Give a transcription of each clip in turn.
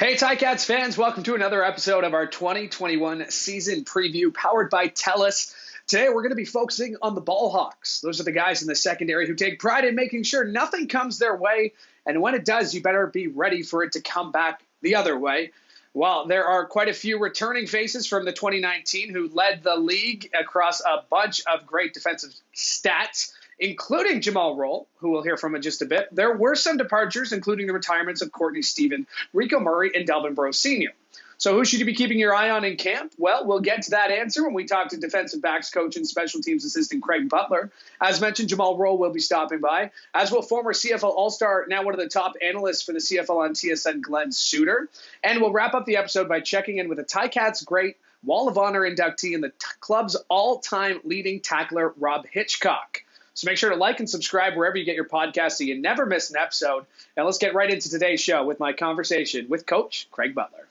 Hey, Ticats fans, welcome to another episode of our 2021 season preview powered by TELUS. Today, we're going to be focusing on the ball hawks. Those are the guys in the secondary who take pride in making sure nothing comes their way. And when it does, you better be ready for it to come back the other way. Well, there are quite a few returning faces from the 2019 who led the league across a bunch of great defensive stats, including Jumal Rolle, who we'll hear from in just a bit. There were some departures, including the retirements of Courtney Stephen, Rico Murray, and Delvin Breaux Sr. So who should you be keeping your eye on in camp? Well, we'll get to that answer when we talk to defensive backs coach and special teams assistant Craig Butler. As mentioned, Jumal Rolle will be stopping by, as will former CFL All-Star, now one of the top analysts for the CFL on TSN, Glenn Suitor. And we'll wrap up the episode by checking in with a Ticats great Wall of Honor inductee and the club's all-time leading tackler, Rob Hitchcock. So make sure to like and subscribe wherever you get your podcast so you never miss an episode. Now let's get right into today's show with my conversation with Coach Craig Butler.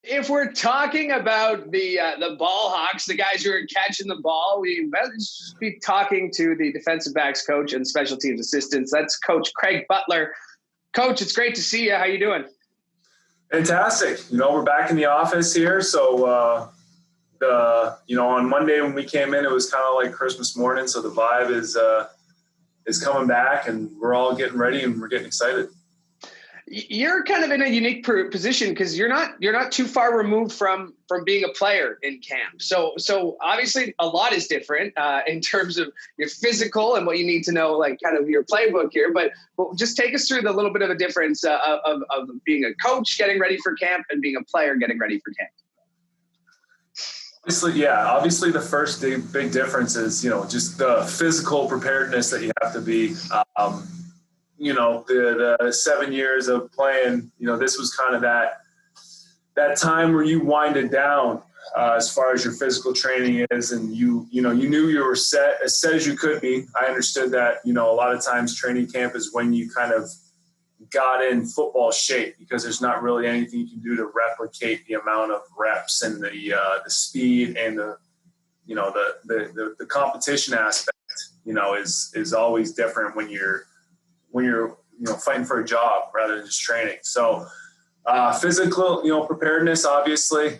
If we're talking about the ball hawks, the guys who are catching the ball, we better be talking to the defensive backs coach and special teams assistants. That's Coach Craig Butler. Coach, it's great to see you. How you doing? Fantastic. We're back in the office here. So, on Monday when we came in, it was kind of like Christmas morning. So the vibe is coming back, and we're all getting ready and we're getting excited. You're kind of in a unique position because you're not too far removed from being a player in camp. So obviously a lot is different in terms of your physical and what you need to know, like kind of your playbook here. But just take us through the little bit of a difference of being a coach getting ready for camp and being a player getting ready for camp. Obviously the first big difference is, just the physical preparedness that you have to be. The 7 years of playing, this was kind of that time where you winded down as far as your physical training is, and you knew you were as set as you could be. I understood that, a lot of times training camp is when you kind of got in football shape, because there's not really anything you can do to replicate the amount of reps and the speed and the competition aspect, is always different when you're fighting for a job rather than just training. So physical, preparedness, obviously.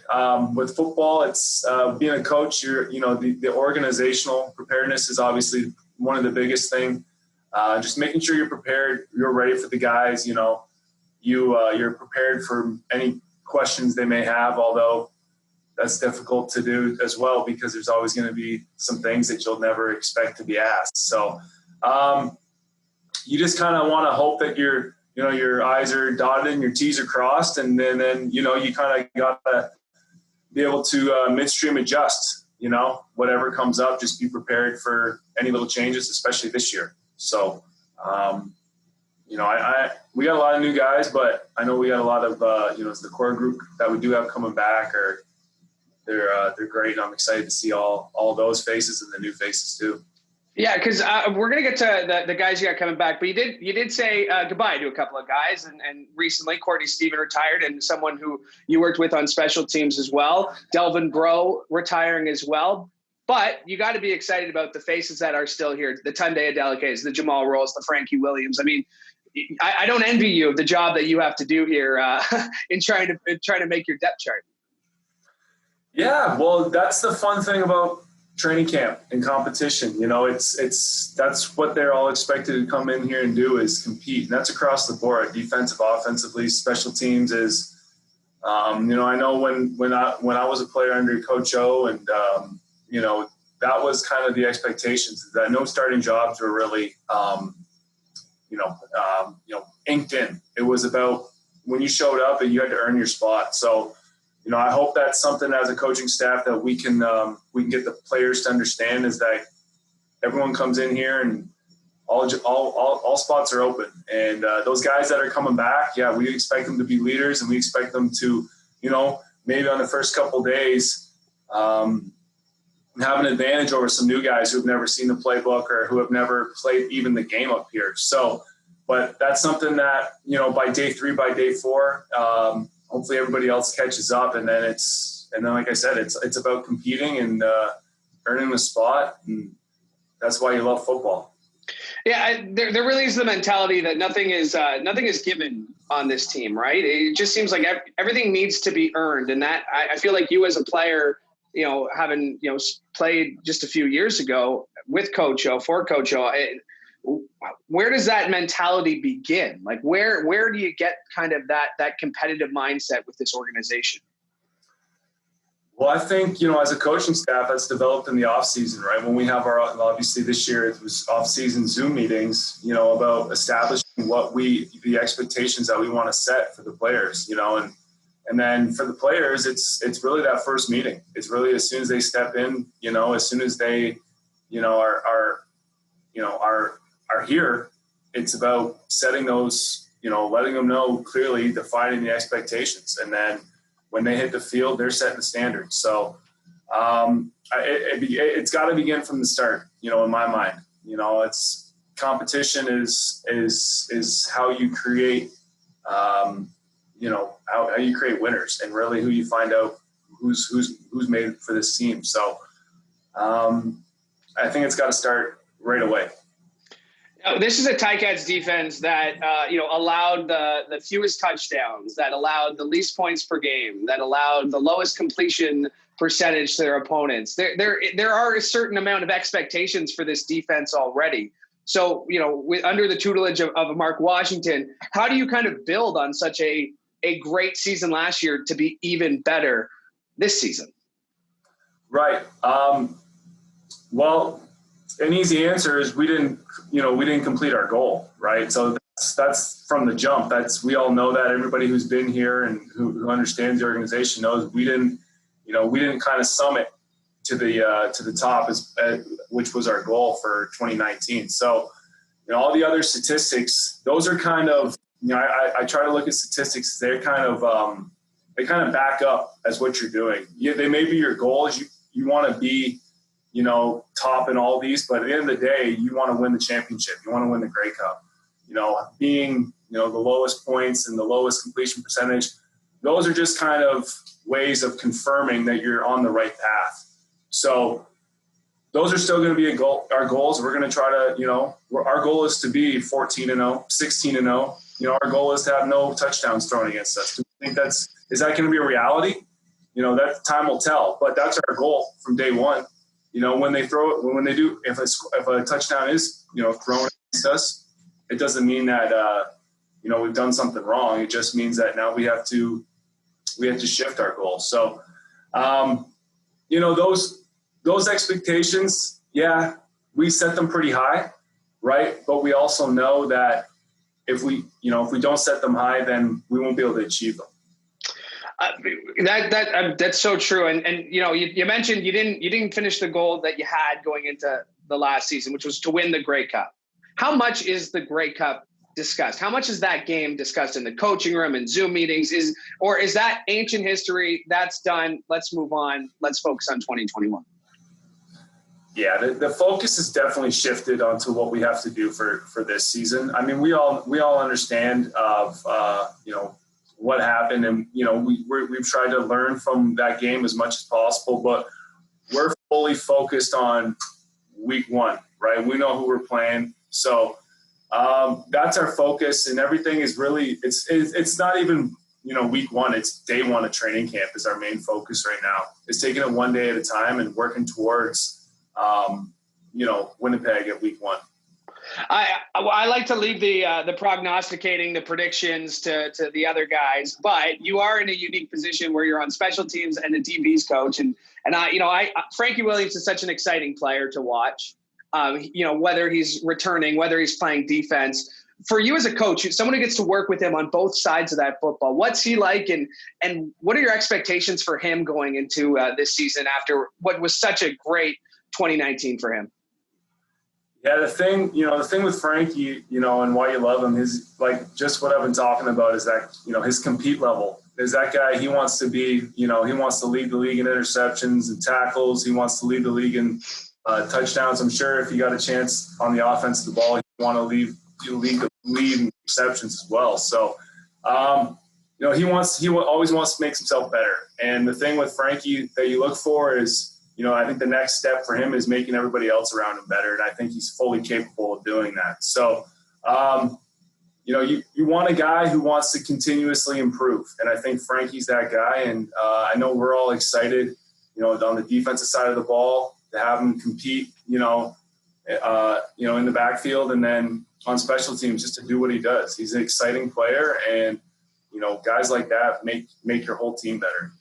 With football, it's being a coach, the organizational preparedness is obviously one of the biggest thing. Just making sure you're prepared, you're ready for the guys, you're prepared for any questions they may have, although that's difficult to do as well, because there's always going to be some things that you'll never expect to be asked. So you just kind of want to hope that your I's are dotted and your T's are crossed. And then you kind of got to be able to midstream adjust, whatever comes up, just be prepared for any little changes, especially this year. So, we got a lot of new guys, but I know we got a lot of, the core group that we do have coming back, or they're great. I'm excited to see all those faces and the new faces too. Yeah, because we're going to get to the guys you got coming back, but you did say goodbye to a couple of guys, and recently Courtney Stephen retired, and someone who you worked with on special teams as well, Delvin Breaux retiring as well. But you got to be excited about the faces that are still here, the Tunde Adeliques, the Jumal Rolles, the Frankie Williams. I mean, I don't envy you of the job that you have to do here in trying to make your depth chart. Yeah, well, that's the fun thing about training camp and competition. That's what they're all expected to come in here and do, is compete. And that's across the board, defensive, offensively, special teams is, I know when I was a player under Coach O, and, that was kind of the expectations, that no starting jobs were really, inked in. It was about when you showed up and you had to earn your spot. So, I hope that's something as a coaching staff that we can get the players to understand, is that everyone comes in here and all spots are open. And those guys that are coming back, we expect them to be leaders, and we expect them to, maybe on the first couple days, have an advantage over some new guys who have never seen the playbook or who have never played even the game up here. So, but that's something that, by day 3, by day 4, hopefully everybody else catches up. And then like I said, it's about competing and earning the spot. And that's why you love football. Yeah, there really is the mentality that nothing is given on this team, right? It just seems like everything needs to be earned, and that I feel like you as a player, having played just a few years ago with Coach O, for Coach O, where does that mentality begin? Like, where do you get kind of that competitive mindset with this organization? Well, I think, as a coaching staff, that's developed in the off season, right? When we have obviously this year, it was off season Zoom meetings, about establishing the expectations that we want to set for the players, and then for the players, it's really that first meeting. It's really as soon as they step in, as soon as they, are here, it's about setting those, letting them know clearly, defining the expectations. And then when they hit the field, they're setting the standards. So it's got to begin from the start, in my mind. It's competition is how you create, how you create winners, and really who you find out who's made for this team. So I think it's got to start right away. This is a Ticats defense that allowed the fewest touchdowns, that allowed the least points per game, that allowed the lowest completion percentage to their opponents. There are a certain amount of expectations for this defense already. So, under the tutelage of Mark Washington, how do you kind of build on such a great season last year to be even better this season? Right. Well, an easy answer is we didn't complete our goal, right? So that's from the jump. We all know that. Everybody who's been here and who understands the organization knows we didn't kind of summit to the top, which was our goal for 2019. So, all the other statistics, those are kind of, I try to look at statistics. They kind of back up as what you're doing. They may be your goals. You want to be, top in all these, but at the end of the day, you want to win the championship. You want to win the Grey Cup. Being, the lowest points and the lowest completion percentage, those are just kind of ways of confirming that you're on the right path. So those are still going to be our goals. We're going to try to, our goal is to be 14-0, 16-0. Our goal is to have no touchdowns thrown against us. Do we think is that going to be a reality? That time will tell, but that's our goal from day one. When they throw it, when they do, if a touchdown is, thrown against us, it doesn't mean that, we've done something wrong. It just means that now we have to shift our goals. So, those expectations, yeah, we set them pretty high, right? But we also know that if we don't set them high, then we won't be able to achieve them. That's so true. And you mentioned you didn't finish the goal that you had going into the last season, which was to win the Grey Cup. How much is the Grey Cup discussed? How much is that game discussed in the coaching room and Zoom meetings? Is that ancient history? That's done. Let's move on. Let's focus on 2021. Yeah, the focus has definitely shifted onto what we have to do for this season. I mean, we all understand of what happened, and we've tried to learn from that game as much as possible, but we're fully focused on week one, right? We know who we're playing, so that's our focus, and everything is really it's not even week one, it's day one of training camp is our main focus right now. It's taking it one day at a time and working towards Winnipeg at week one. I like to leave the prognosticating, the predictions to the other guys, but you are in a unique position where you're on special teams and the DB's coach, and Frankie Williams is such an exciting player to watch. Whether he's returning, whether he's playing defense. For you as a coach, someone who gets to work with him on both sides of that football, what's he like, and what are your expectations for him going into this season after what was such a great 2019 for him? Yeah, the thing with Frankie, and why you love him is like just what I've been talking about is that, his compete level. Is that guy, he wants to be, he wants to lead the league in interceptions and tackles. He wants to lead the league in touchdowns. I'm sure if he got a chance on the offense of the ball, he'd want to lead in receptions as well. So, he always wants to make himself better. And the thing with Frankie that you look for is, I think the next step for him is making everybody else around him better. And I think he's fully capable of doing that. So, you want a guy who wants to continuously improve. And I think Frankie's that guy. And I know we're all excited, on the defensive side of the ball to have him compete, in the backfield, and then on special teams just to do what he does. He's an exciting player, and, guys like that make your whole team better.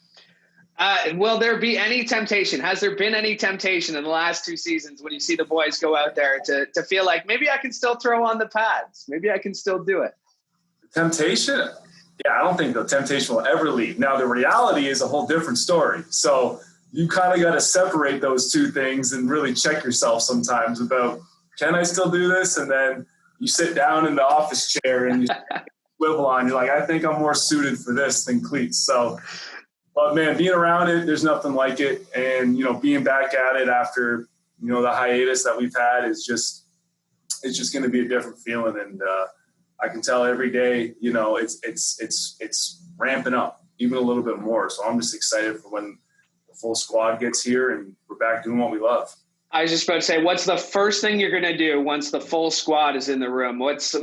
Will there be any temptation? Has there been any temptation in the last 2 seasons when you see the boys go out there to feel like maybe I can still throw on the pads? Maybe I can still do it. Temptation? Yeah, I don't think the temptation will ever leave. Now, the reality is a whole different story. So you kind of got to separate those two things and really check yourself sometimes about, can I still do this? And then you sit down in the office chair and you swivel on. You're like, I think I'm more suited for this than cleats. So, but man, being around it, there's nothing like it. And, being back at it after, the hiatus that we've had it's just going to be a different feeling. And I can tell every day, it's ramping up even a little bit more. So I'm just excited for when the full squad gets here and we're back doing what we love. I was just about to say, what's the first thing you're going to do once the full squad is in the room? What's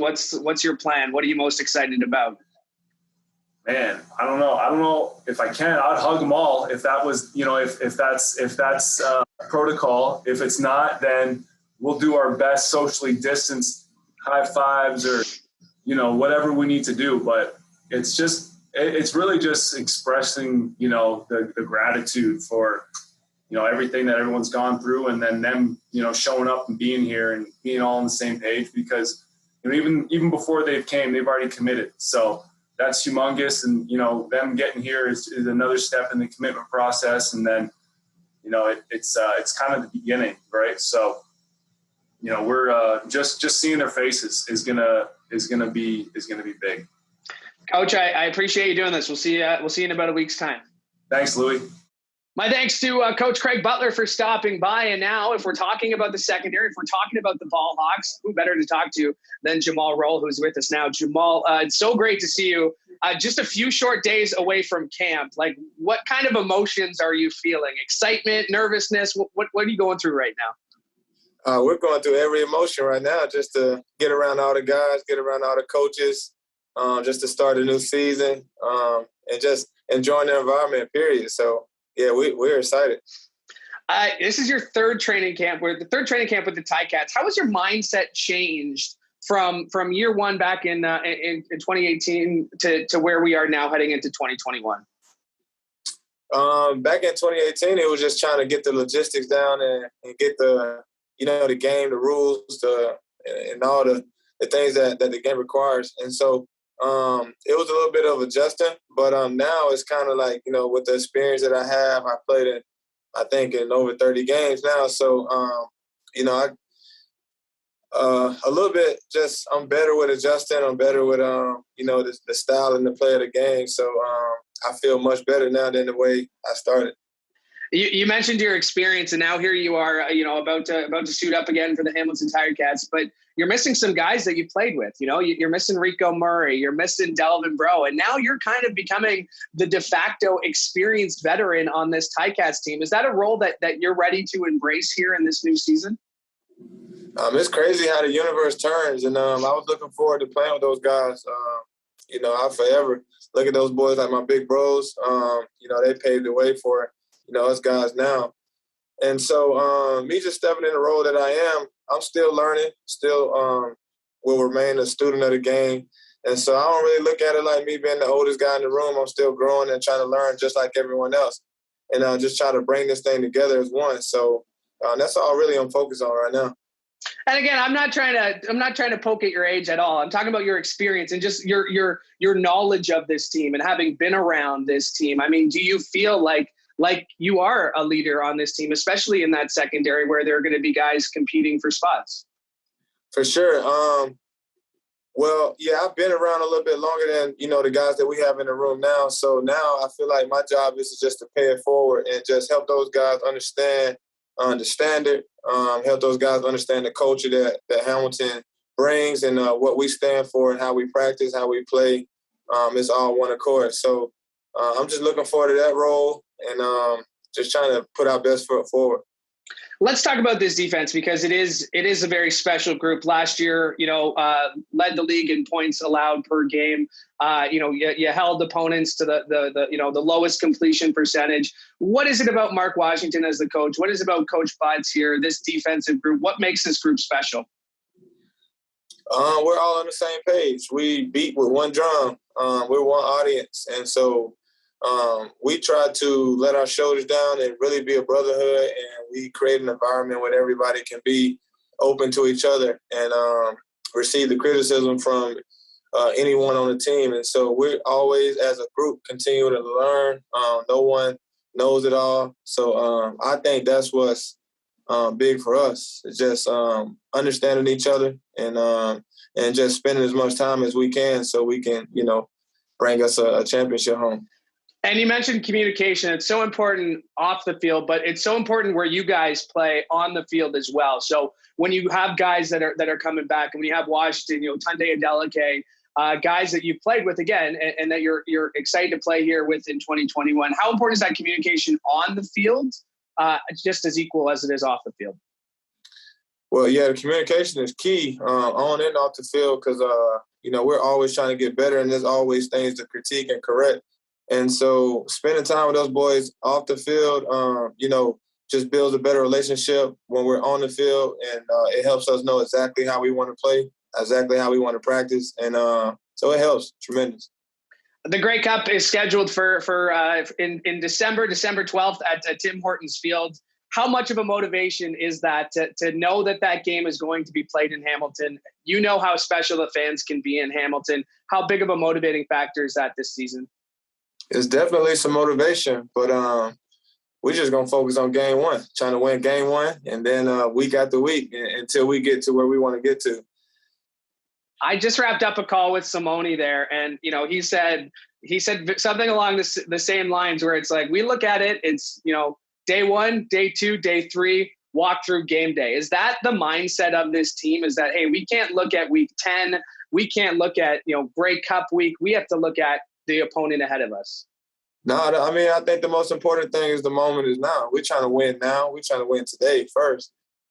your plan? What are you most excited about? Man, I don't know if I can. I'd hug them all if that was, if that's protocol. If it's not, then we'll do our best socially distanced high fives or, whatever we need to do. But it's really just expressing, the gratitude for, everything that everyone's gone through, and then them, showing up and being here and being all on the same page, because even before they've already committed. So that's humongous. And, them getting here is another step in the commitment process. And then, it's kind of the beginning, right? So, we're just seeing their faces is gonna be big. Coach, I appreciate you doing this. We'll see you in about a week's time. Thanks, Louie. My thanks to Coach Craig Butler for stopping by. And now, if we're talking about the secondary, if we're talking about the Ball Hawks, who better to talk to than Jumal Rolle, who's with us now. Jumal, it's so great to see you. Just a few short days away from camp. Like, what kind of emotions are you feeling? Excitement, nervousness? What are you going through right now? We're going through every emotion right now, just to get around all the guys, get around all the coaches, just to start a new season, and just enjoying the environment, period. So, yeah, we're excited. This is your third training camp. We're the third training camp with the Ticats. How has your mindset changed from year one back in 2018 to where we are now heading into 2021? Back in 2018, it was just trying to get the logistics down and get the game, the rules, and all the things that the game requires. And so it was a little bit of adjusting, but now it's kind of like, with the experience that I have, I played in over 30 games now. So, a little bit just I'm better with adjusting. I'm better with, the style and the play of the game. So I feel much better now than the way I started. You mentioned your experience, and now here you are, about to suit up again for the Hamilton Ticats, but you're missing some guys that you played with. You're missing Rico Murray, you're missing Delvin Breaux, and now you're kind of becoming the de facto experienced veteran on this Ticats team. Is that a role that you're ready to embrace here in this new season? It's crazy how the universe turns, and I was looking forward to playing with those guys. I'll forever look at those boys like my big bros. They paved the way for us guys now. And so me just stepping in the role that I am, I'm still learning, still will remain a student of the game. And so I don't really look at it like me being the oldest guy in the room. I'm still growing and trying to learn just like everyone else. And just try to bring this thing together as one. So that's all really I'm focused on right now. And again, I'm not trying to poke at your age at all. I'm talking about your experience and just your knowledge of this team and having been around this team. I mean, do you feel like you are a leader on this team, especially in that secondary where there are going to be guys competing for spots? For sure. Well, yeah, I've been around a little bit longer than, the guys that we have in the room now. So now I feel like my job is just to pay it forward and just help those guys understand the standard, help those guys understand the culture that Hamilton brings and what we stand for and how we practice, how we play. It's all one accord. So I'm just looking forward to that role and just trying to put our best foot forward. Let's talk about this defense because it is a very special group. Last year, led the league in points allowed per game. You held opponents to the lowest completion percentage. What is it about Mark Washington as the coach? What is it about Coach Butts here, this defensive group? What makes this group special? We're all on the same page. We beat with one drum. We're one audience. And so we try to let our shoulders down and really be a brotherhood, and we create an environment where everybody can be open to each other and receive the criticism from anyone on the team. And so we're always, as a group, continue to learn. No one knows it all. So I think that's what's big for us. It's just understanding each other and just spending as much time as we can so we can, bring us a championship home. And you mentioned communication. It's so important off the field, but it's so important where you guys play on the field as well. So when you have guys that are coming back, and when you have Washington, Tunde Adeleke, guys that you've played with again, and that you're excited to play here with in 2021, how important is that communication on the field, just as equal as it is off the field? Well, yeah, the communication is key on and off the field because, we're always trying to get better, and there's always things to critique and correct. And so spending time with those boys off the field, just builds a better relationship when we're on the field, and it helps us know exactly how we want to play, exactly how we want to practice, and so it helps tremendous. The Grey Cup is scheduled for in December 12th at Tim Hortons Field. How much of a motivation is that to know that game is going to be played in Hamilton? You know how special the fans can be in Hamilton. How big of a motivating factor is that this season? It's definitely some motivation, but we're just going to focus on game one, trying to win game one, and then week after week until we get to where we want to get to. I just wrapped up a call with Simone there, and, he said something along the same lines where it's like, we look at it, it's, day one, day two, day three, walk through game day. Is that the mindset of this team? Is that, hey, we can't look at week 10. We can't look at, Grey Cup week. We have to look at the opponent ahead of us. No, I think the most important thing is the moment is now. We're trying to win now. We're trying to win today first.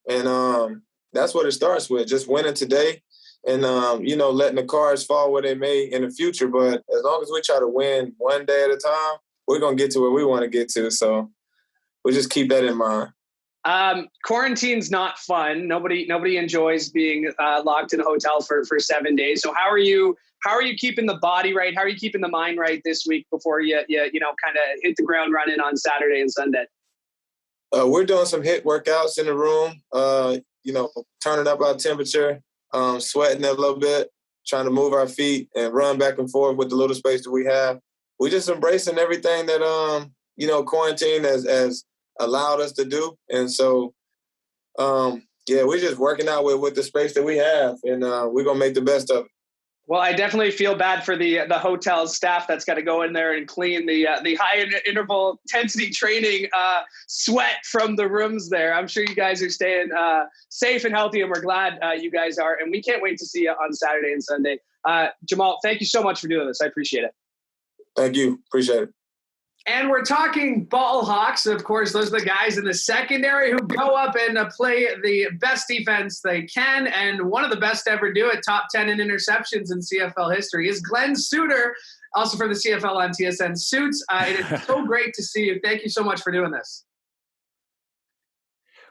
And that's what it starts with, just winning today and, letting the cards fall where they may in the future. But as long as we try to win one day at a time, we're going to get to where we want to get to. So we'll just keep that in mind. Quarantine's not fun. Nobody enjoys being locked in a hotel for 7 days. So how are you keeping the body right? How are you keeping the mind right this week before you kind of hit the ground running on Saturday and Sunday? We're doing some HIIT workouts in the room, turning up our temperature, sweating a little bit, trying to move our feet and run back and forth with the little space that we have. We're just embracing everything that, quarantine has allowed us to do. And so, we're just working out with the space that we have, and we're going to make the best of it. Well, I definitely feel bad for the hotel staff that's got to go in there and clean the high interval intensity training sweat from the rooms there. I'm sure you guys are staying safe and healthy, and we're glad you guys are. And we can't wait to see you on Saturday and Sunday. Jamal, thank you so much for doing this. I appreciate it. Thank you. Appreciate it. And we're talking ball hawks. Of course, those are the guys in the secondary who go up and play the best defense they can. And one of the best to ever do it, top 10 in interceptions in CFL history, is Glenn Suitor, also from the CFL on TSN Suits. It is so great to see you. Thank you so much for doing this.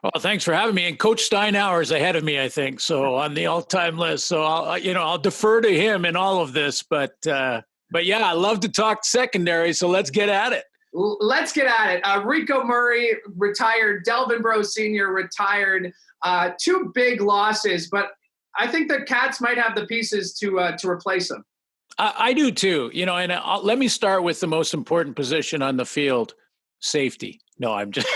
Well, thanks for having me. And Coach Steinauer is ahead of me, I think, so on the all-time list. So I'll defer to him in all of this, but yeah, I love to talk secondary, so let's get at it. Let's get at it. Rico Murray retired. Delvin Breaux Sr. retired. Two big losses, but I think the Cats might have the pieces to replace them. I do too. And let me start with the most important position on the field, safety. No, I'm just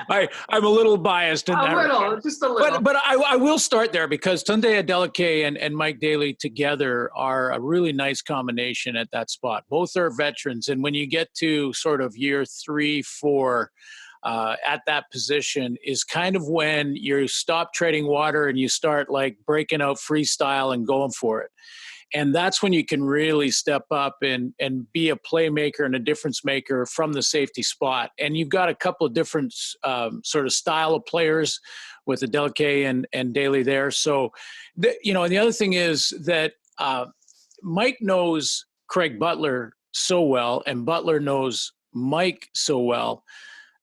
I'm a little biased in that. Just a little. But I will start there because Tunde Adeleke and Mike Daly together are a really nice combination at that spot. Both are veterans. And when you get to sort of year 3, 4 at that position is kind of when you stop treading water and you start like breaking out freestyle and going for it. And that's when you can really step up and be a playmaker and a difference maker from the safety spot. And you've got a couple of different sort of style of players with Adeleke and Daly there. So, and the other thing is that Mike knows Craig Butler so well, and Butler knows Mike so well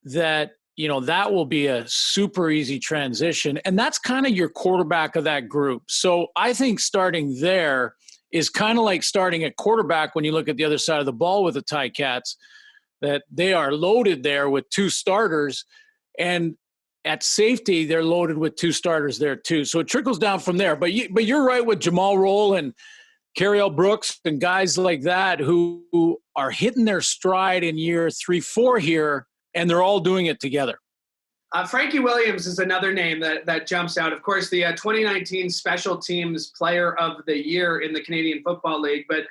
that, that will be a super easy transition. And that's kind of your quarterback of that group. So I think starting there is kind of like starting at quarterback when you look at the other side of the ball with the Ticats, that they are loaded there with two starters, and at safety they're loaded with two starters there too. So it trickles down from there. But you're right with Jumal Rolle and Carriel Brooks and guys like that who are hitting their stride in year 3-4 here, and they're all doing it together. Frankie Williams is another name that jumps out. Of course, the 2019 Special Teams Player of the Year in the Canadian Football League. But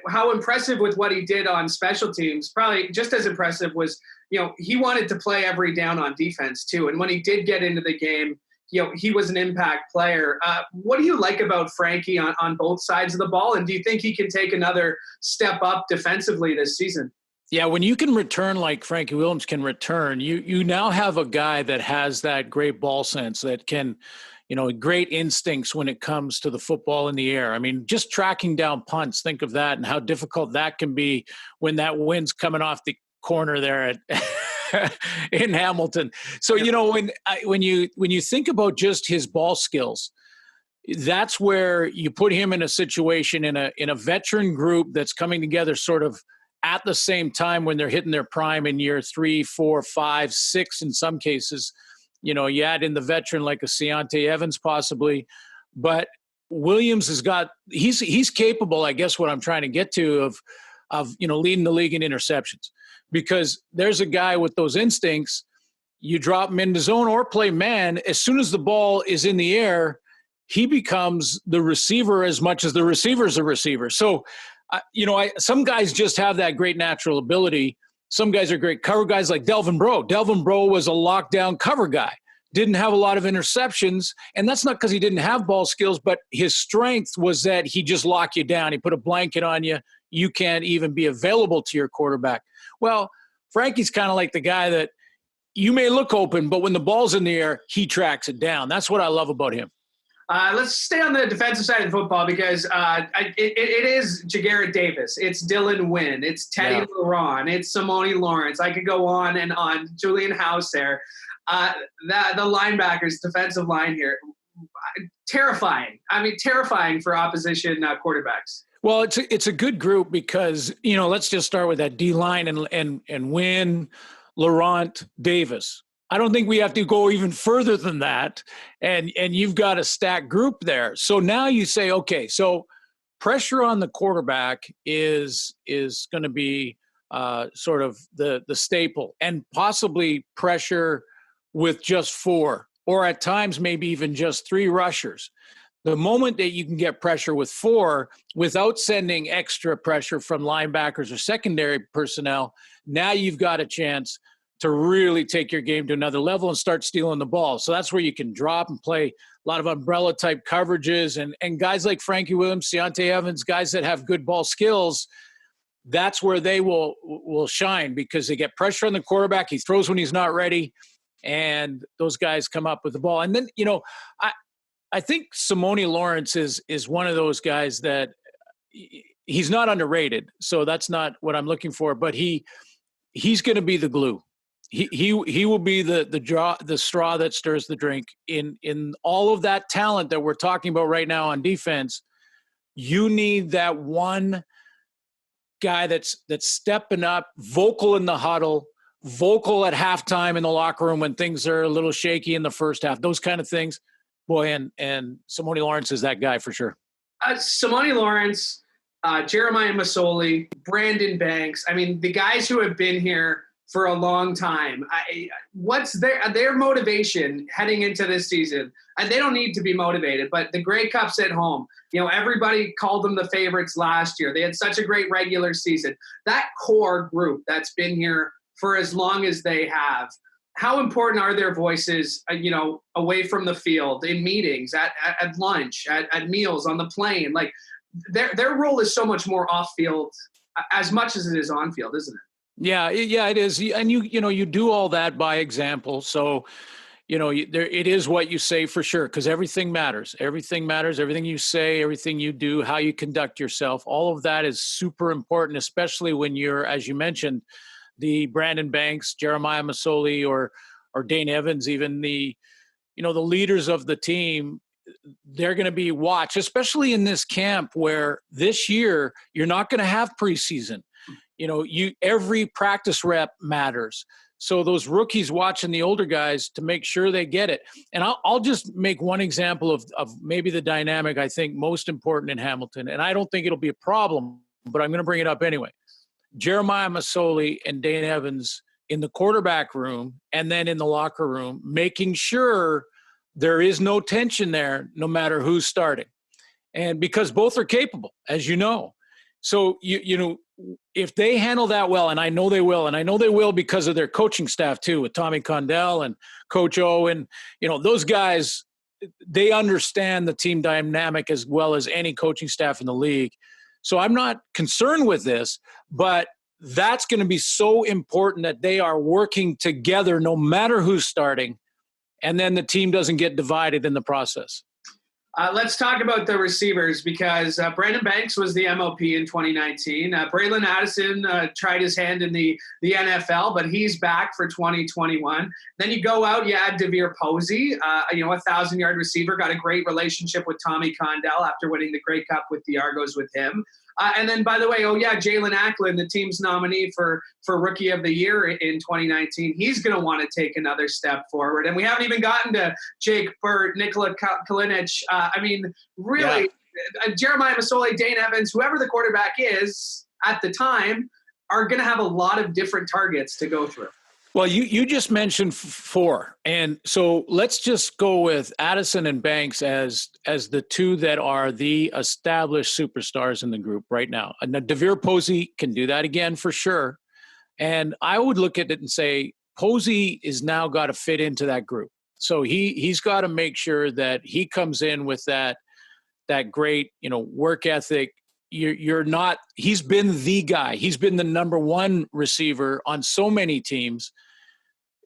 how impressive with what he did on special teams, probably just as impressive was, he wanted to play every down on defense too. And when he did get into the game, he was an impact player. What do you like about Frankie on both sides of the ball? And do you think he can take another step up defensively this season? Yeah, when you can return like Frankie Williams can return, you now have a guy that has that great ball sense, that can, great instincts when it comes to the football in the air. I mean, just tracking down punts, think of that and how difficult that can be when that wind's coming off the corner there at in Hamilton. So, when you think about just his ball skills, that's where you put him in a situation in a veteran group that's coming together sort of at the same time when they're hitting their prime in year 3, 4, 5, 6 in some cases. You add in the veteran like a Ciante Evans possibly, but Williams he's capable, I guess what I'm trying to get to, of leading the league in interceptions, because there's a guy with those instincts. You drop him into zone or play man, as soon as the ball is in the air, he becomes the receiver as much as the receiver's a receiver. So, some guys just have that great natural ability. Some guys are great cover guys like Delvin Breaux. Delvin Breaux was a lockdown cover guy, didn't have a lot of interceptions. And that's not because he didn't have ball skills, but his strength was that he just locked you down. He put a blanket on you. You can't even be available to your quarterback. Well, Frankie's kind of like the guy that you may look open, but when the ball's in the air, he tracks it down. That's what I love about him. Let's stay on the defensive side of football, because it is Jagarrett Davis. It's Dylan Wynn. It's Teddy Laron. It's Simone Lawrence. I could go on and on. Julian House there. The linebackers, defensive line here, terrifying. I mean, terrifying for opposition quarterbacks. Well, it's a good group because, let's just start with that D-line and Wynn, Laurent, Davis. I don't think we have to go even further than that. And you've got a stacked group there. So now you say, okay, so pressure on the quarterback is going to be sort of the staple, and possibly pressure with just 4, or at times maybe even just 3 rushers. The moment that you can get pressure with 4 without sending extra pressure from linebackers or secondary personnel, now you've got a chance to really take your game to another level and start stealing the ball. So that's where you can drop and play a lot of umbrella type coverages, and guys like Frankie Williams, Ciante Evans, guys that have good ball skills. That's where they will shine, because they get pressure on the quarterback. He throws when he's not ready, and those guys come up with the ball. And then, I think Simone Lawrence is one of those guys that he's not underrated. So that's not what I'm looking for, but he's going to be the glue. He will be the straw that stirs the drink in all of that talent that we're talking about right now on defense. You need that one guy that's stepping up, vocal in the huddle, vocal at halftime in the locker room when things are a little shaky in the first half, those kind of things. Boy, and Simone Lawrence is that guy for sure. Simone Lawrence, Jeremiah Masoli, Brandon Banks. I mean, the guys who have been here for a long time. What's their motivation heading into this season? And they don't need to be motivated, but the Grey Cup's at home. Everybody called them the favorites last year. They had such a great regular season. That core group that's been here for as long as they have, how important are their voices, away from the field, in meetings, at lunch, at meals, on the plane? Like, their role is so much more off field as much as it is on field, isn't it? Yeah, it is. And you do all that by example. So, it is what you say for sure, because everything matters. Everything matters. Everything you say, everything you do, how you conduct yourself, all of that is super important, especially when you're, as you mentioned, the Brandon Banks, Jeremiah Masoli, or Dane Evans, even the leaders of the team. They're going to be watched, especially in this camp where this year you're not going to have preseason. Every practice rep matters. So those rookies watching the older guys to make sure they get it. And I'll just make one example of maybe the dynamic I think most important in Hamilton. And I don't think it'll be a problem, but I'm going to bring it up anyway. Jeremiah Masoli and Dane Evans in the quarterback room and then in the locker room, making sure there is no tension there, no matter who's starting. And because both are capable, as you know. So, if they handle that well, and I know they will because of their coaching staff too, with Tommy Condell and Coach O, and, those guys, they understand the team dynamic as well as any coaching staff in the league. So I'm not concerned with this, but that's going to be so important that they are working together no matter who's starting, and then the team doesn't get divided in the process. Let's talk about the receivers, because Brandon Banks was the MOP in 2019. Braylon Addison tried his hand in the NFL, but he's back for 2021. Then you go out, you add DeVere Posey, a 1,000-yard receiver, got a great relationship with Tommy Condell after winning the Grey Cup with the Argos with him. And then, by the way, Jalen Acklin, the team's nominee for Rookie of the Year in 2019. He's going to want to take another step forward. And we haven't even gotten to Jake Burt, Nikola Kalinic. Really, Jeremiah Masoli, Dane Evans, whoever the quarterback is at the time, are going to have a lot of different targets to go through. Well, you just mentioned 4. And so let's just go with Addison and Banks as the two that are the established superstars in the group right now. And DeVere Posey can do that again for sure. And I would look at it and say, Posey is now got to fit into that group. So he's got to make sure that he comes in with that great, work ethic. He's been the guy. He's been the number one receiver on so many teams.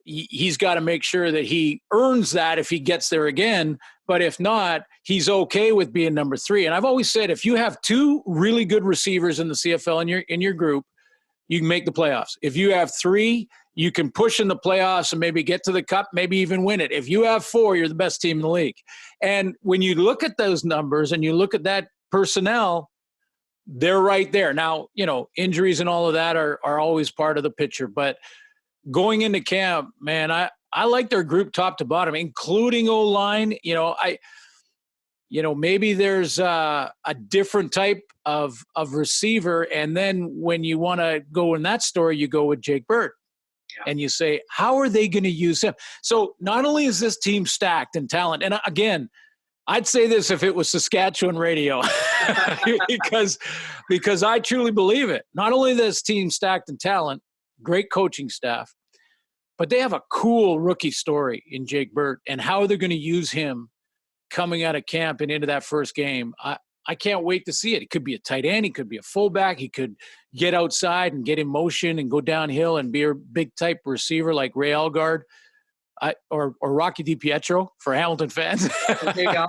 He's got to make sure that he earns that if he gets there again. But if not, he's okay with being number 3. And I've always said, if you have 2 really good receivers in the CFL in your group, you can make the playoffs. If you have 3, you can push in the playoffs and maybe get to the cup, maybe even win it. If you have 4, you're the best team in the league. And when you look at those numbers and you look at that personnel, they're right there. Now, injuries and all of that are always part of the picture. But going into camp, man, I like their group top to bottom, including O-line. Maybe there's a different type of receiver. And then when you want to go in that story, you go with Jake Burt. Yeah. And you say, how are they going to use him? So not only is this team stacked in talent, and again, I'd say this if it was Saskatchewan radio, because I truly believe it. Not only this team stacked in talent, great coaching staff, but they have a cool rookie story in Jake Burt and how they're going to use him coming out of camp and into that first game. I can't wait to see it. It could be a tight end. He could be a fullback. He could get outside and get in motion and go downhill and be a big type receiver like Ray Algard. Or Rocky DiPietro for Hamilton fans. There you go.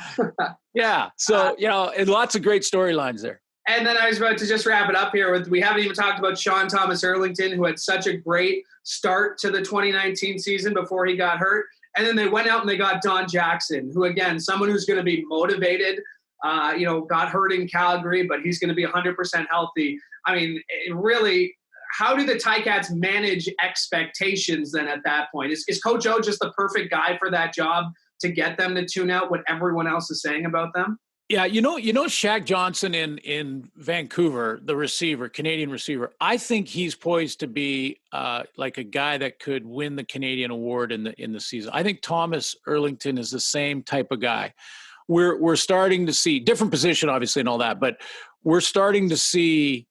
Yeah. So, and lots of great storylines there. And then I was about to just wrap it up here we haven't even talked about Sean Thomas Erlington, who had such a great start to the 2019 season before he got hurt. And then they went out and they got Don Jackson, who, again, someone who's going to be motivated, got hurt in Calgary, but he's going to be 100% healthy. I mean, really, how do the Ticats manage expectations then at that point? Is Coach O just the perfect guy for that job to get them to tune out what everyone else is saying about them? Yeah, Shaq Johnson in Vancouver, the receiver, Canadian receiver. I think he's poised to be like a guy that could win the Canadian award in the season. I think Thomas Erlington is the same type of guy. We're starting to see different position, obviously, and all that, but we're starting to see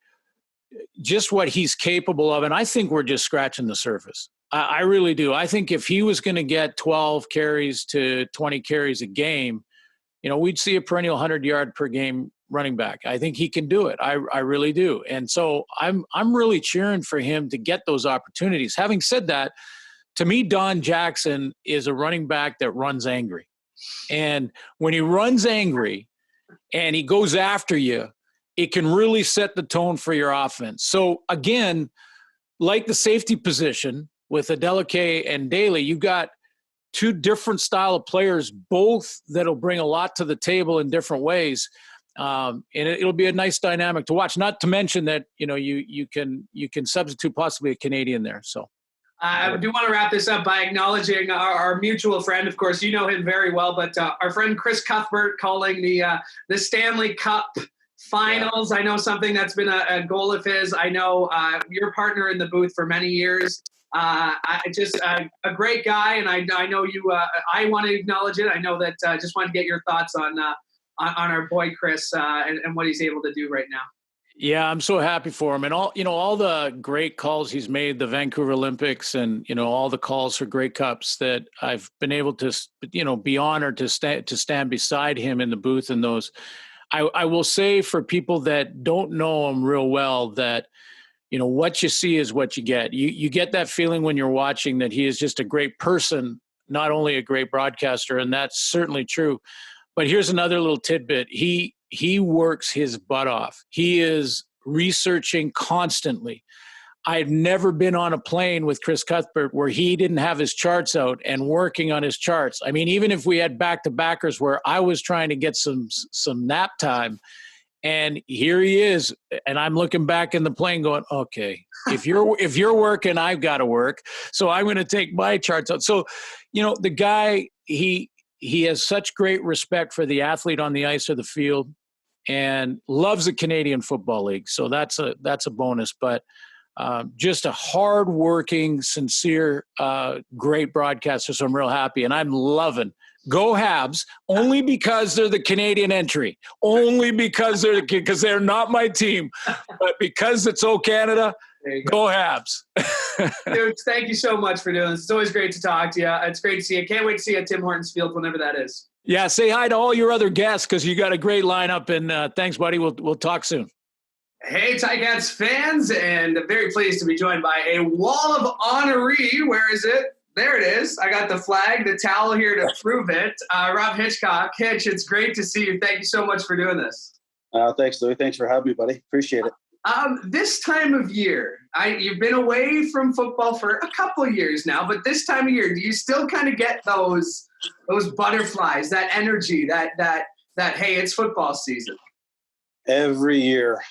just what he's capable of. And I think we're just scratching the surface. I really do. I think if he was going to get 12 carries to 20 carries a game, we'd see a perennial 100-yard per game running back. I think he can do it. I really do. And so I'm really cheering for him to get those opportunities. Having said that, to me, Don Jackson is a running back that runs angry. And when he runs angry and he goes after you, it can really set the tone for your offense. So again, like the safety position with Adeleke and Daly, you got two different style of players, both that'll bring a lot to the table in different ways. And it'll be a nice dynamic to watch, not to mention that, you can substitute possibly a Canadian there. So I do want to wrap this up by acknowledging our mutual friend. Of course, you know him very well, but our friend Chris Cuthbert calling the Stanley Cup Finals. Yeah. I know something that's been a goal of his. I know your partner in the booth for many years. Just a great guy, and I know you. I want to acknowledge it. I know that. Just want to get your thoughts on our boy Chris and what he's able to do right now. Yeah, I'm so happy for him, and all the great calls he's made, the Vancouver Olympics, and all the calls for Grey Cups that I've been able to be honored to stand beside him in the booth in those. I will say for people that don't know him real well that, what you see is what you get. You get that feeling when you're watching that he is just a great person, not only a great broadcaster, and that's certainly true. But here's another little tidbit. He works his butt off. He is researching constantly. I've never been on a plane with Chris Cuthbert where he didn't have his charts out and working on his charts. I mean, even if we had back-to-backers where I was trying to get some nap time, and here he is, and I'm looking back in the plane going, okay, if you're working, I've got to work. So I'm going to take my charts out. So, the guy, he has such great respect for the athlete on the ice or the field and loves the Canadian Football League. So that's a bonus. But just a hardworking, sincere, great broadcaster. So I'm real happy, and I'm loving Go Habs only because they're the Canadian entry, only because they're not my team, but because it's O Canada. Go Habs. Dude, thank you so much for doing this. It's always great to talk to you. It's great to see you. Can't wait to see you at Tim Hortons Field whenever that is. Yeah, say hi to all your other guests because you got a great lineup, and thanks, buddy. We'll talk soon. Hey, Ticats fans, and very pleased to be joined by a wall of honoree. Where is it? There it is. I got the flag, the towel here to prove it. Rob Hitchcock. Hitch, it's great to see you. Thank you so much for doing this. Thanks, Louie. Thanks for having me, buddy. Appreciate it. This time of year, you've been away from football for a couple of years now, but this time of year, do you still kind of get those butterflies, that energy, that hey, it's football season? Every year,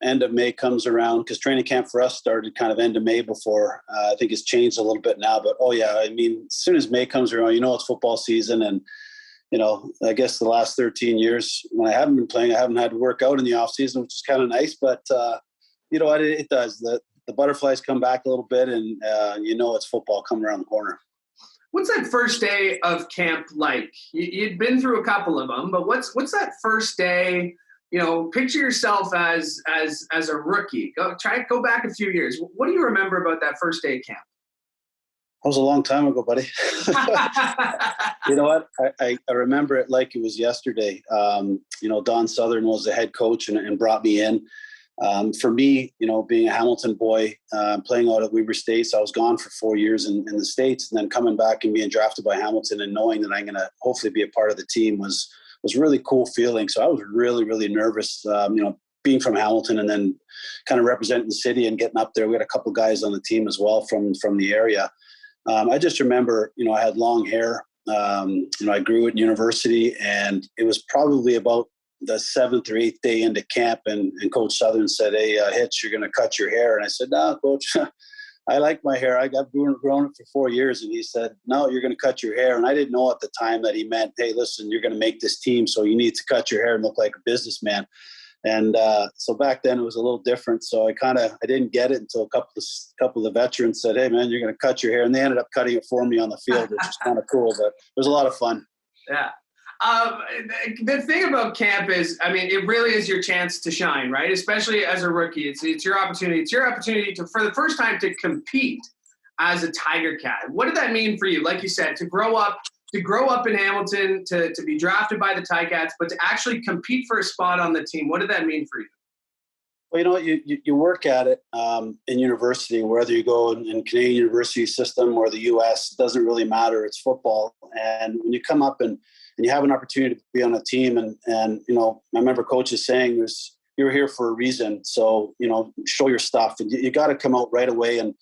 end of May comes around because training camp for us started kind of end of May before. I think it's changed a little bit now, but as soon as May comes around, it's football season. And, I guess the last 13 years when I haven't been playing, I haven't had to work out in the off season, which is kind of nice, but it does. The butterflies come back a little bit and it's football coming around the corner. What's that first day of camp like? You'd been through a couple of them, but what's that first day? Picture yourself as a rookie. Go back a few years. What do you remember about that first day of camp? That was a long time ago, buddy. You know what? I remember it like it was yesterday. Don Southern was the head coach and brought me in. For me, being a Hamilton boy, playing out at Weber State, so I was gone for 4 years in the States, and then coming back and being drafted by Hamilton and knowing that I'm going to hopefully be a part of the team was a really cool feeling. So I was really, really nervous, being from Hamilton and then kind of representing the city and getting up there. We had a couple guys on the team as well from the area. I just remember, I had long hair. I grew at university, and it was probably about the 7th or 8th day into camp, and Coach Southern said, "Hey, Hitch, you're going to cut your hair." And I said, "No, Coach, I like my hair. I got grown it for 4 years." And he said, "No, you're going to cut your hair." And I didn't know at the time that he meant, "Hey, listen, you're going to make this team, so you need to cut your hair and look like a businessman." And so back then it was a little different. So I didn't get it until a couple of the veterans said, "Hey, man, you're going to cut your hair." And they ended up cutting it for me on the field, which is kind of cool, but it was a lot of fun. Yeah. The thing about camp is, it really is your chance to shine, right? Especially as a rookie. It's your opportunity. It's your opportunity to, for the first time, to compete as a Tiger Cat. What did that mean for you? Like you said, to grow up to grow up in Hamilton, to be drafted by the Ticats, but to actually compete for a spot on the team? What did that mean for you? Well, you know what, you work at it in university, whether you go in Canadian university system or the U.S., it doesn't really matter. It's football. And when you come up and you have an opportunity to be on a team, and you know, I remember coaches saying, you're here for a reason. So, you know, show your stuff. And you got to come out right away and,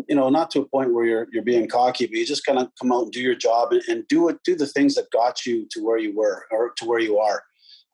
you know, not to a point where you're being cocky, but you just kind of come out and do your job and do the things that got you to where you were or to where you are.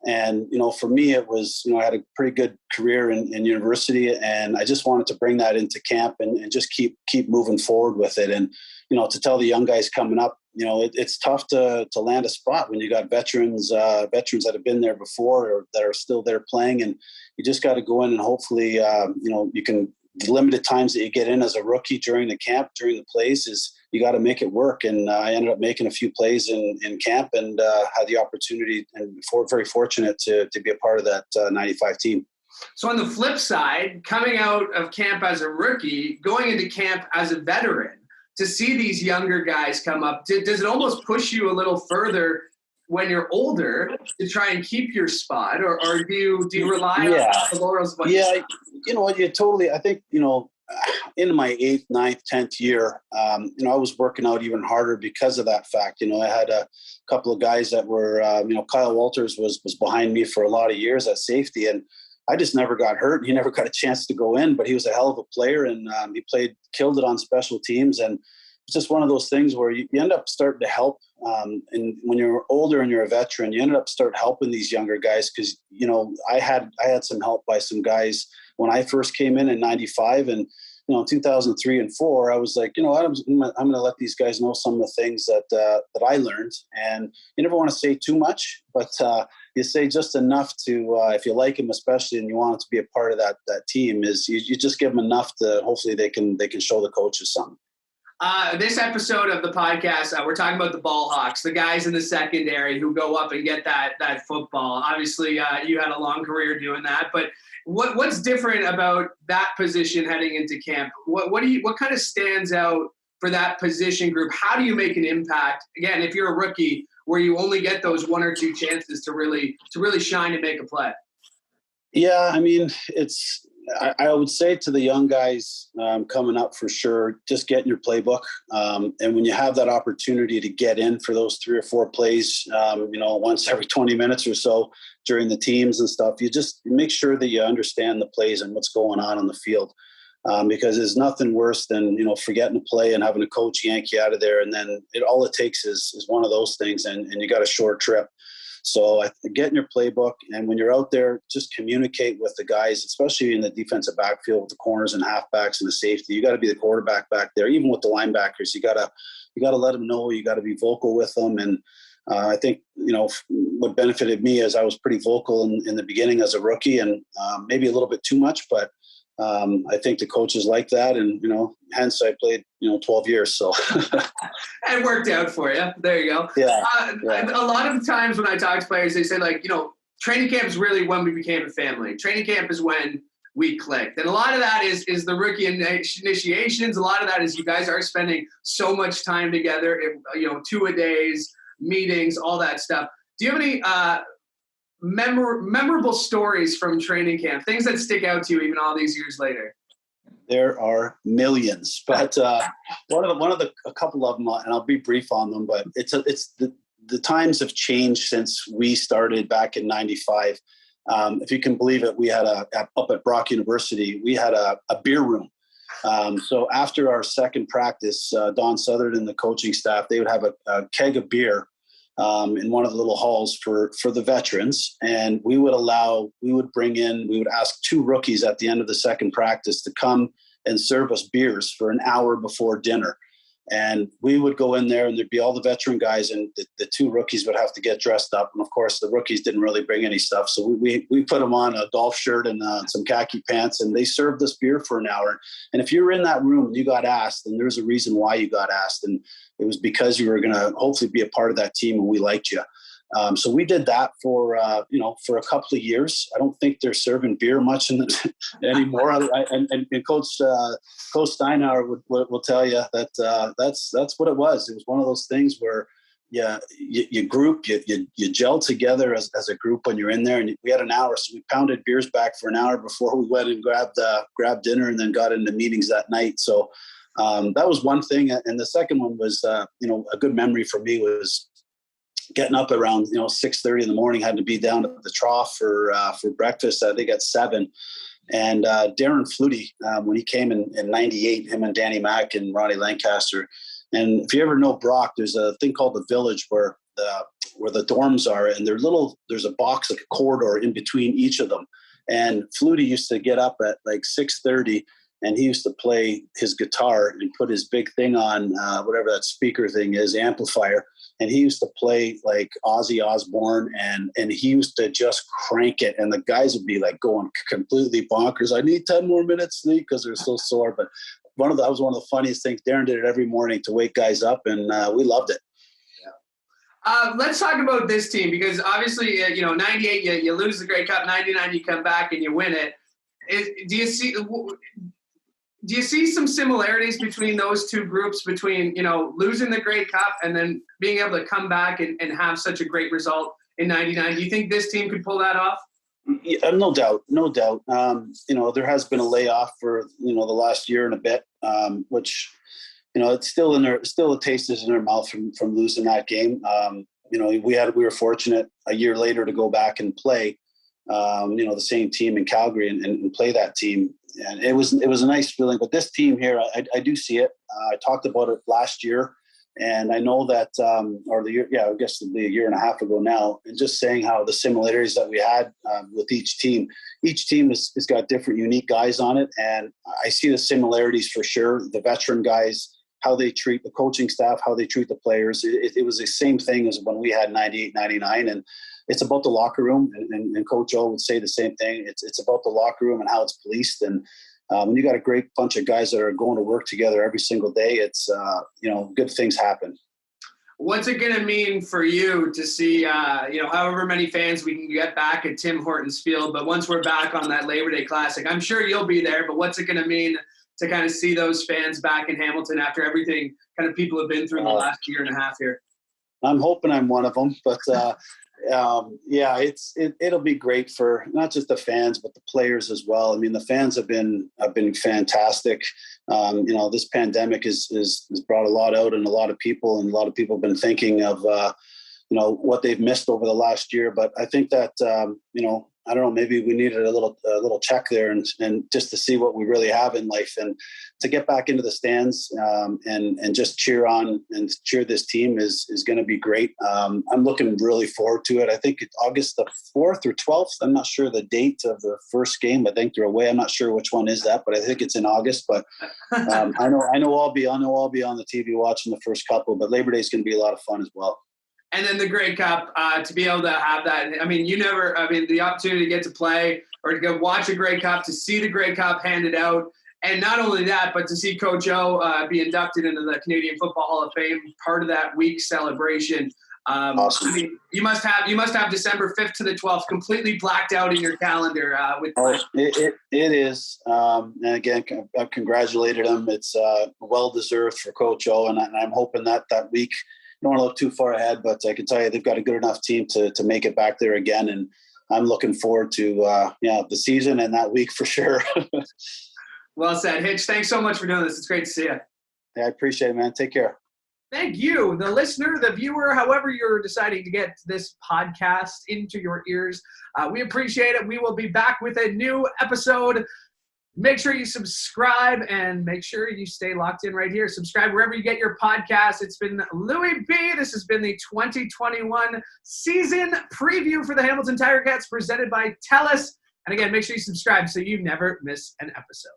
And, you know, for me, it was, you know, I had a pretty good career in university, and I just wanted to bring that into camp and just keep moving forward with it. And, you know, to tell the young guys coming up, you know, it's tough to land a spot when you got veterans that have been there before or that are still there playing. And you just got to go in and hopefully, you know, you can, the limited times that you get in as a rookie during the camp, during the plays, is you got to make it work. And I ended up making a few plays in camp and had the opportunity and very fortunate to be a part of that 95 team. So on the flip side, coming out of camp as a rookie, going into camp as a veteran, to see these younger guys come up, does it almost push you a little further when you're older to try and keep your spot, or do you rely on the laurels? Yeah, you know what, I think, you know, in my 8th, 9th, 10th year, you know, I was working out even harder because of that fact. You know, I had a couple of guys that were, you know, Kyle Walters was behind me for a lot of years at safety, and I just never got hurt. He never got a chance to go in, but he was a hell of a player, and he killed it on special teams. And it's just one of those things where you end up starting to help. And when you're older and you're a veteran, you ended up start helping these younger guys because, you know, I had some help by some guys when I first came in 95, and, you know, 2003 and 4, I was like, you know, I'm going to let these guys know some of the things that I learned. And you never want to say too much, but you say just enough to, if you like them especially, and you want it to be a part of that team, is you just give them enough to hopefully they can show the coaches something. This episode of the podcast, we're talking about the ball hawks, the guys in the secondary who go up and get that football. Obviously, you had a long career doing that, but what's different about that position heading into camp? What kind of stands out for that position group? How do you make an impact? Again, if you're a rookie, where you only get those 1 or 2 chances to really shine and make a play. Yeah, I mean, I would say to the young guys coming up for sure, just get in your playbook. And when you have that opportunity to get in for those 3 or 4 plays, you know, once every 20 minutes or so during the teams and stuff, you just make sure that you understand the plays and what's going on the field. Because there's nothing worse than, you know, forgetting to play and having a coach yank you out of there. And then all it takes is one of those things and you got a short trip. So get in your playbook, and when you're out there, just communicate with the guys, especially in the defensive backfield with the corners and halfbacks and the safety. You got to be the quarterback back there, even with the linebackers. You got to let them know. You got to be vocal with them. And I think, you know, what benefited me is I was pretty vocal in the beginning as a rookie, and maybe a little bit too much, but I think the coaches like that, and, you know, hence I played, you know, 12 years. So it worked out for you. There you go. Yeah. A lot of the times when I talk to players, they say, like, you know, training camp is really when we became a family. Training camp is when we clicked. And a lot of that is the rookie initiations. A lot of that is you guys are spending so much time together, you know, 2-a-days, meetings, all that stuff. Do you have any memorable stories from training camp, things that stick out to you even all these years later? There are millions, but a couple of them, and I'll be brief on them, but it's the times have changed since we started back in 95. If you can believe it, we had up at Brock University, we had a beer room. So after our second practice, Don Southern and the coaching staff, they would have a keg of beer in one of the little halls for the veterans. And we would ask 2 rookies at the end of the second practice to come and serve us beers for an hour before dinner. And we would go in there, and there'd be all the veteran guys, and the 2 rookies would have to get dressed up. And of course, the rookies didn't really bring any stuff. So we put them on a golf shirt and some khaki pants, and they served us beer for an hour. And if you were in that room and you got asked, then there's a reason why you got asked. And it was because you were going to hopefully be a part of that team and we liked you. So we did that for a couple of years. I don't think they're serving beer much anymore. And Coach Steinauer will tell you that that's what it was. It was one of those things where you group, you gel together as a group when you're in there. And we had an hour, so we pounded beers back for an hour before we went and grabbed dinner, and then got into meetings that night. So that was one thing. And the second one was, a good memory for me was getting up around 6:30 in the morning, had to be down at the trough for breakfast. I think at 7. And Darren Flutie, when he came in 98, him and Danny Mack and Ronnie Lancaster. And if you ever know Brock, there's a thing called the Village where the dorms are, and there's a box, like a corridor in between each of them. And Flutie used to get up at like 6:30, and he used to play his guitar and put his big thing on, whatever that speaker thing is, amplifier. And he used to play like Ozzy Osbourne, and he used to just crank it. And the guys would be like going completely bonkers. I need 10 more minutes sleep because they're so sore. But that was one of the funniest things. Darren did it every morning to wake guys up, and we loved it. Let's talk about this team, because obviously, 98, you lose the Grey Cup. 99, you come back and you win it. Do you see some similarities between those two groups, between, losing the Grey Cup and then being able to come back and have such a great result in 99? Do you think this team could pull that off? Yeah, no doubt. There has been a layoff for, the last year and a bit, which, it's still a taste is in their mouth from losing that game. We were fortunate a year later to go back and play, the same team in Calgary and play that team. And it was a nice feeling. But this team here, I do see it. I talked about it last year, and I know that, I guess it'll be a year and a half ago now, and just saying how the similarities that we had with each team has got different unique guys on it. And I see the similarities for sure. The veteran guys, how they treat the coaching staff, how they treat the players. It was the same thing as when we had 98, 99. And it's about the locker room, and Coach O would say the same thing. It's about the locker room and how it's policed. And when you got a great bunch of guys that are going to work together every single day, it's, good things happen. What's it going to mean for you to see, however many fans we can get back at Tim Hortons Field, but once we're back on that Labor Day Classic, I'm sure you'll be there, but what's it going to mean to kind of see those fans back in Hamilton after everything kind of people have been through the last year and a half here? I'm hoping I'm one of them, but it'll be great for not just the fans, but the players as well. I mean, the fans have been fantastic. This pandemic has brought a lot out in a lot of people, and a lot of people have been thinking of, what they've missed over the last year. But I think that, I don't know, maybe we needed a little check there and just to see what we really have in life, and to get back into the stands and just cheer on and cheer this team is going to be great. I'm looking really forward to it. I think it's August the 4th or 12th. I'm not sure the date of the first game. I think they're away. I'm not sure which one is that, but I think it's in August. But I know I'll be on the TV watching the first couple, but Labor Day is going to be a lot of fun as well. And then the Grey Cup, to be able to have that, the opportunity to get to play or to go watch a Grey Cup, to see the Grey Cup handed out. And not only that, but to see Coach O be inducted into the Canadian Football Hall of Fame, part of that week celebration. Awesome. You must have December 5th to the 12th completely blacked out in your calendar. It is. And again, I've congratulated him. It's well-deserved for Coach O, and I'm hoping that week, don't want to look too far ahead, but I can tell you they've got a good enough team to make it back there again. And I'm looking forward to the season and that week for sure. Well said. Hitch, thanks so much for doing this. It's great to see you. Yeah, I appreciate it, man. Take care. Thank you, the listener, the viewer, however you're deciding to get this podcast into your ears. We appreciate it. We will be back with a new episode. Make sure you subscribe and make sure you stay locked in right here. Subscribe wherever you get your podcasts. It's been Louie B. This has been the 2021 season preview for the Hamilton Tiger Cats presented by TELUS. And again, make sure you subscribe so you never miss an episode.